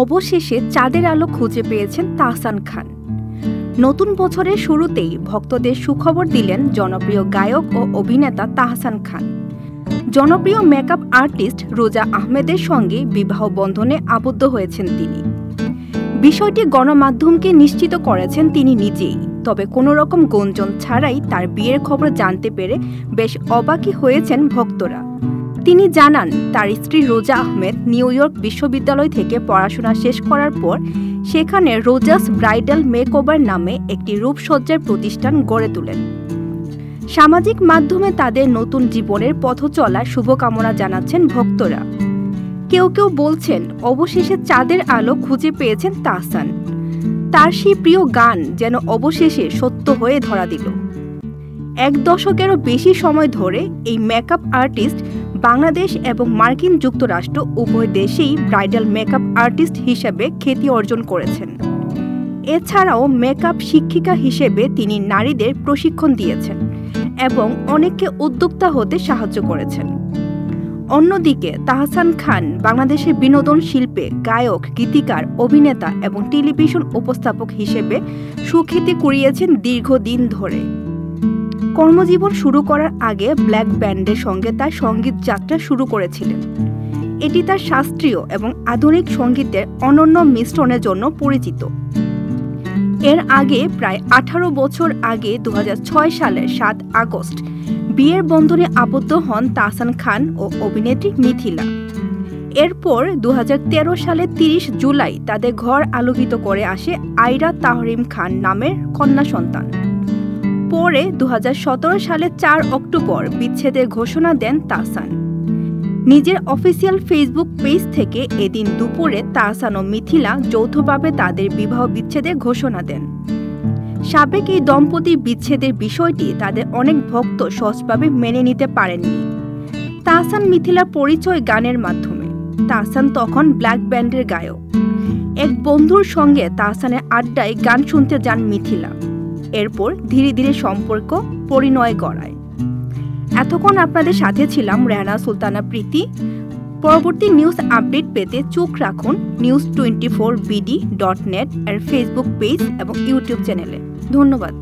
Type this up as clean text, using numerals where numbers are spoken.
অবশেষে চাঁদের আলো খুঁজে পেয়েছেন তাহসান খান। নতুন বছরের শুরুতেই ভক্তদের সুখবর দিলেন জনপ্রিয় গায়ক ও অভিনেতা তাহসান খান। জনপ্রিয় মেকআপ আর্টিস্ট রোজা আহমেদের সঙ্গে বিবাহ বন্ধনে আবদ্ধ হয়েছেন তিনি। বিষয়টি গণমাধ্যমকে নিশ্চিত করেছেন তিনি নিজেই। তবে কোনো রকম গুঞ্জন ছাড়াই তার বিয়ের খবর জানতে পেরে বেশ অবাকই হয়েছেন ভক্তরা। তিনি জানান, তার স্ত্রী রোজা আহমেদ নিউ ইয়র্ক বিশ্ববিদ্যালয় থেকে পড়াশোনা শেষ করার পর সেখানে রোজাস ব্রাইডাল মেকওভার নামে একটি রূপসজ্জার প্রতিষ্ঠান গড়ে তোলেন। সামাজিক মাধ্যমে তাদের নতুন জীবনের পথ চলার শুভকামনা জানাচ্ছেন ভক্তরা। কেউ কেউ বলছেন, অবশেষে চাঁদের আলো খুঁজে পেয়েছেন তাহসান। তার সেই প্রিয় গান যেন অবশেষে সত্য হয়ে ধরা দিল। 1 দশকেরও বেশি সময় ধরে এই মেকআপ আর্টিস্ট বাংলাদেশ এবং মার্কিন যুক্তরাষ্ট্র উভয় দেশেই ব্রাইডাল মেকআপ আর্টিস্ট হিসেবে খ্যাতি অর্জন করেছেন। এছাড়াও মেকআপ শিক্ষিকা হিসেবে তিনি নারীদের প্রশিক্ষণ দিয়েছেন এবং অনেককে উদ্যোক্তা হতে সাহায্য করেছেন। অন্যদিকে তাহসান খান বাংলাদেশের বিনোদন শিল্পে গায়ক, গীতিকার, অভিনেতা এবং টেলিভিশন উপস্থাপক হিসেবে সুখ্যাতি কুড়িয়েছেন দীর্ঘদিন ধরে। কর্মজীবন শুরু করার আগে ব্ল্যাক ব্যান্ডের সঙ্গে তার সঙ্গীত যাত্রা শুরু করেছিলেন। এটি তার শাস্ত্রীয় এবং আধুনিক সঙ্গীতের অনন্য মিশ্রণের জন্য পরিচিত। এর আগে প্রায় 18 বছর আগে 2006 সালের 7 আগস্ট বিয়ের বন্ধনে আবদ্ধ হন তাহসান খান ও অভিনেত্রী মিথিলা। এরপর 2013 সালের 30 জুলাই তাদের ঘর আলোকিত করে আসে আইরা তাহরিম খান নামের কন্যা সন্তান। পরে 2017 সালের 4 অক্টোবর বিচ্ছেদের ঘোষণা দেন তাহসান। নিজের অফিসিয়াল ফেসবুক পেজ থেকে এদিন দুপুরে তাহসান ও মিথিলা যৌথভাবে তাদের বিবাহ বিচ্ছেদের ঘোষণা দেন। সাবেক এই দম্পতির বিচ্ছেদের বিষয়টি তাদের অনেক ভক্ত সহজভাবে মেনে নিতে পারেননি। তাহসান মিথিলার পরিচয় গানের মাধ্যমে। তাহসান তখন ব্ল্যাক ব্যান্ডের গায়ক। এক বন্ধুর সঙ্গে তাহসানের আড্ডায় গান শুনতে যান মিথিলা। এরপর ধীরে ধীরে সম্পর্ক পরিণয় গড়ায়। এতক্ষণ আপনাদের সাথে ছিলাম রেহানা সুলতানা প্রীতি। পরবর্তী নিউজ আপডেট পেতে চোখ রাখুন news24bd.net এর ফেসবুক পেজ এবং ইউটিউব চ্যানেলে। ধন্যবাদ।